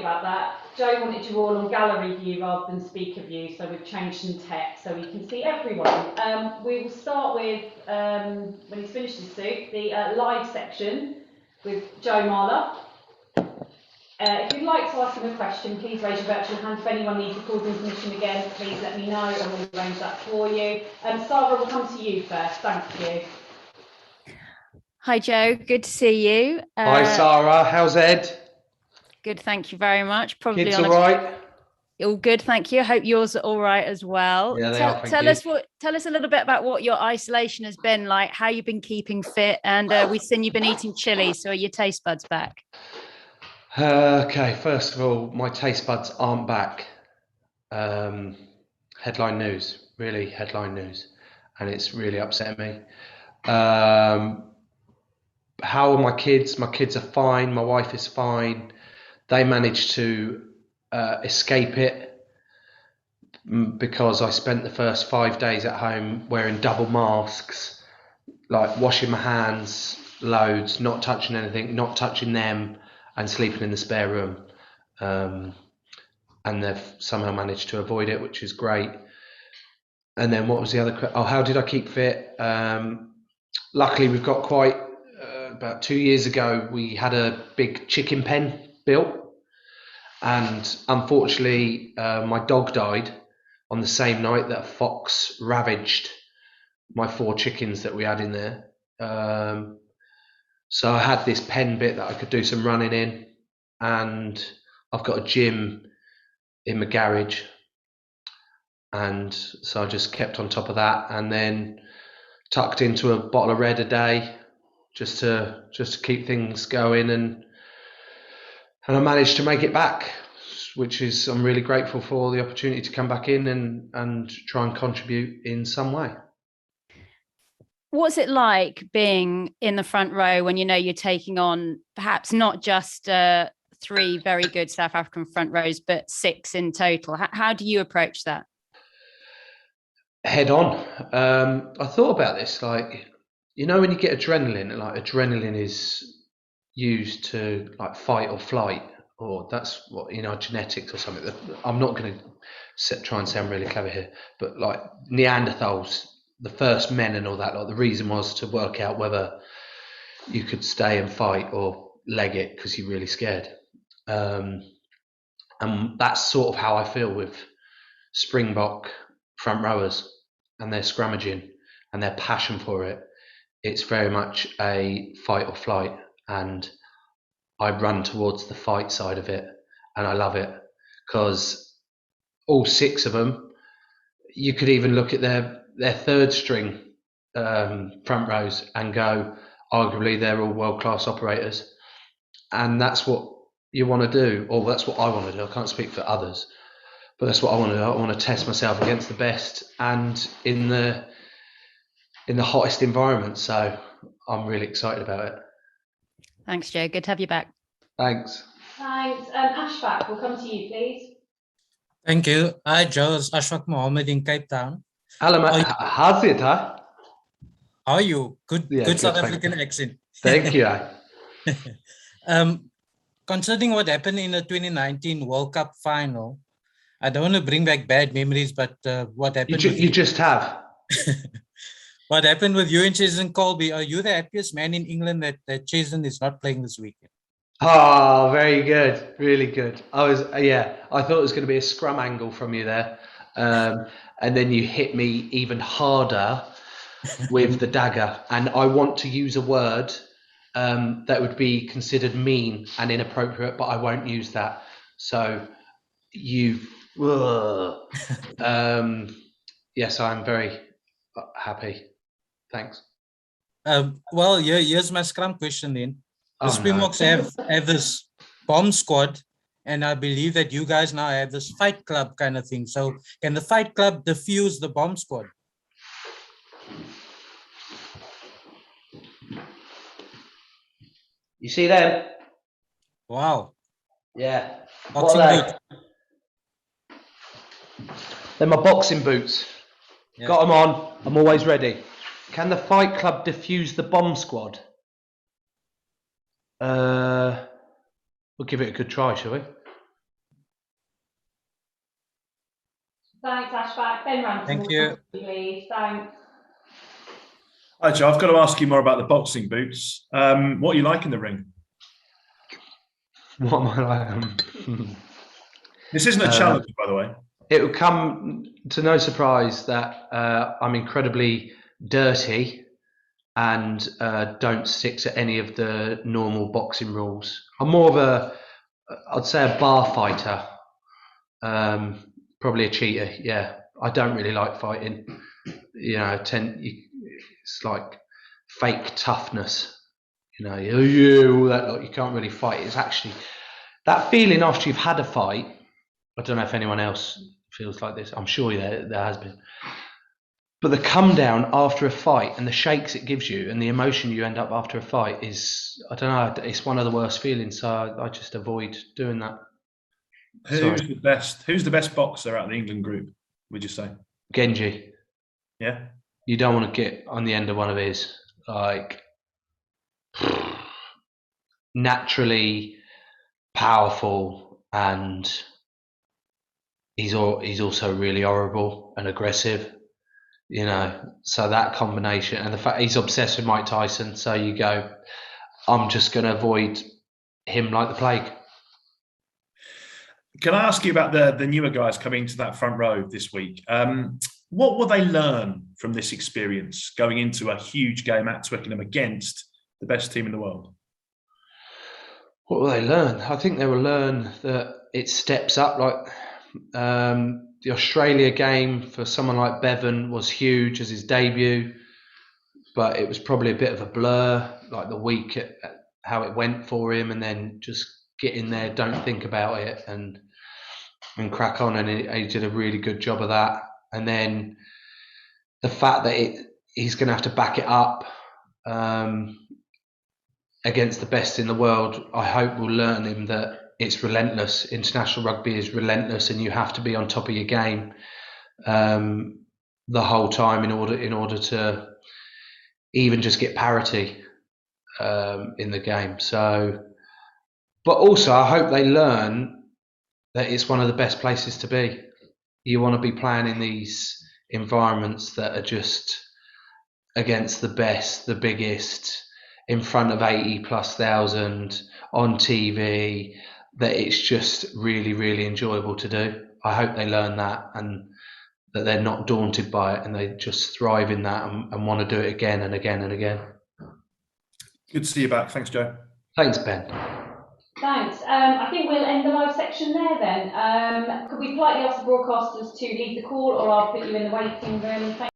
about that. Joe wanted you all on gallery view rather than speaker view, so we've changed some text so we can see everyone. We will start with, when he's finished his suit, the live section with Joe Marler. If you'd like to ask him a question, please raise your virtual hand. If anyone needs recording permission again, please let me know and we'll arrange that for you. Sarah, we'll come to you first. Thank you. Hi, Joe. Good to see you. Hi, Sarah. How's Ed? Good, thank you very much. Probably kids all right? All good, thank you. Hope yours are all right as well. Yeah, they are. Tell us a little bit about what your isolation has been like, how you've been keeping fit, and we've seen you've been eating chili, so are your taste buds back? Okay, first of all, my taste buds aren't back. Headline news, really headline news, and it's really upset me. How are my kids? My kids are fine. My wife is fine. They managed to escape it because I spent the first 5 days at home wearing double masks, like washing my hands loads, not touching anything, not touching them, and sleeping in the spare room. And they've somehow managed to avoid it, which is great. And then what was the other? Oh, how did I keep fit? Luckily, we've got quite. About 2 years ago, we had a big chicken pen built, and unfortunately, my dog died on the same night that a fox ravaged my 4 chickens that we had in there. So I had this pen bit that I could do some running in, and I've got a gym in my garage, and so I just kept on top of that, and then tucked into a bottle of red a day just to keep things going, and I managed to make it back, which is I'm really grateful for the opportunity to come back in and try and contribute in some way. What's it like being in the front row when you know you're taking on perhaps not just 3 very good South African front rows, but 6 in total? How do you approach that? Head on. I thought about this, like, you know, when you get adrenaline, like adrenaline is used to like fight or flight, or that's what, you know, genetics or something. I'm not going to try and sound really clever here, but like Neanderthals, the first men and all that, like the reason was to work out whether you could stay and fight or leg it because you're really scared. And that's sort of how I feel with Springbok front rowers and their scrummaging and their passion for it. It's very much a fight or flight, and I run towards the fight side of it, and I love it because all 6 of them, you could even look at their 3rd string front rows and go, arguably they're all world-class operators, and that's what you want to do, or that's what I want to do. I can't speak for others, but that's what I want to do. I want to test myself against the best and in the hottest environment. So I'm really excited about it. Thanks, Joe. Good to have you back. Thanks. Thanks. Ashfaq, we'll come to you, please. Thank you. Hi, Joe. It's Ashfaq Mohammed in Cape Town. Hello, mate. How's it, huh? How are you? Good, Yeah, good good, South thank African you. accent. Thank you. Concerning what happened in the 2019 World Cup final, I don't want to bring back bad memories, but what happened? You just have. What happened with you and Jason Colby? Are you the happiest man in England that Jason is not playing this weekend? Oh, very good. Really good. I thought it was going to be a scrum angle from you there. And then you hit me even harder with the dagger. And I want to use a word that would be considered mean and inappropriate, but I won't use that. So yes, I'm very happy. Thanks. Well, here's my scrum question then. The Springboks no. have this bomb squad, and I believe that you guys now have this fight club kind of thing. So can the fight club defuse the bomb squad? You see them? Wow. Yeah. Boxing boots. They're my boxing boots. Yeah. Got them on. I'm always ready. Can the fight club defuse the bomb squad? We'll give it a good try, shall we? Thanks, Ashfaq. Ben Ransom, Thank you. please. Thanks. Hi, Joe. I've got to ask you more about the boxing boots. What are you like in the ring? What am I like? This isn't a challenge, by the way. It would come to no surprise that I'm incredibly dirty and don't stick to any of the normal boxing rules. I'm more of I'd say a bar fighter, probably a cheater. Yeah, I don't really like fighting. You know, it's like fake toughness. You know, all that. Like, you can't really fight. It's actually that feeling after you've had a fight. I don't know if anyone else feels like this. I'm sure there has been. But the come down after a fight and the shakes it gives you and the emotion you end up after a fight is, I don't know, it's one of the worst feelings. So I just avoid doing that. Who's the best? Who's the best boxer out of the England group? Would you say Genji? Yeah. You don't want to get on the end of one of his, like, naturally powerful, and he's also really horrible and aggressive. You know, so that combination, and the fact he's obsessed with Mike Tyson, so you go, I'm just going to avoid him like the plague. Can I ask you about the newer guys coming to that front row this week? What will they learn from this experience going into a huge game at Twickenham against the best team in the world? What will they learn? I think they will learn that it steps up. Like the Australia game for someone like Bevan was huge as his debut, but it was probably a bit of a blur, like the week at how it went for him, and then just get in there, don't think about it, and crack on. And he did a really good job of that. And then the fact that he's going to have to back it up against the best in the world, I hope will learn him that it's relentless. International rugby is relentless, and you have to be on top of your game the whole time in order to even just get parity in the game. So, but also I hope they learn that it's one of the best places to be. You want to be playing in these environments that are just against the best, the biggest, in front of 80,000+ on TV, that it's just really, really enjoyable to do. I hope they learn that, and that they're not daunted by it, and they just thrive in that and want to do it again and again and again. Good to see you back. Thanks, Joe. Thanks, Ben. Thanks. I think we'll end the live section there then. Could we politely ask the broadcasters to leave the call, or I'll put you in the waiting room?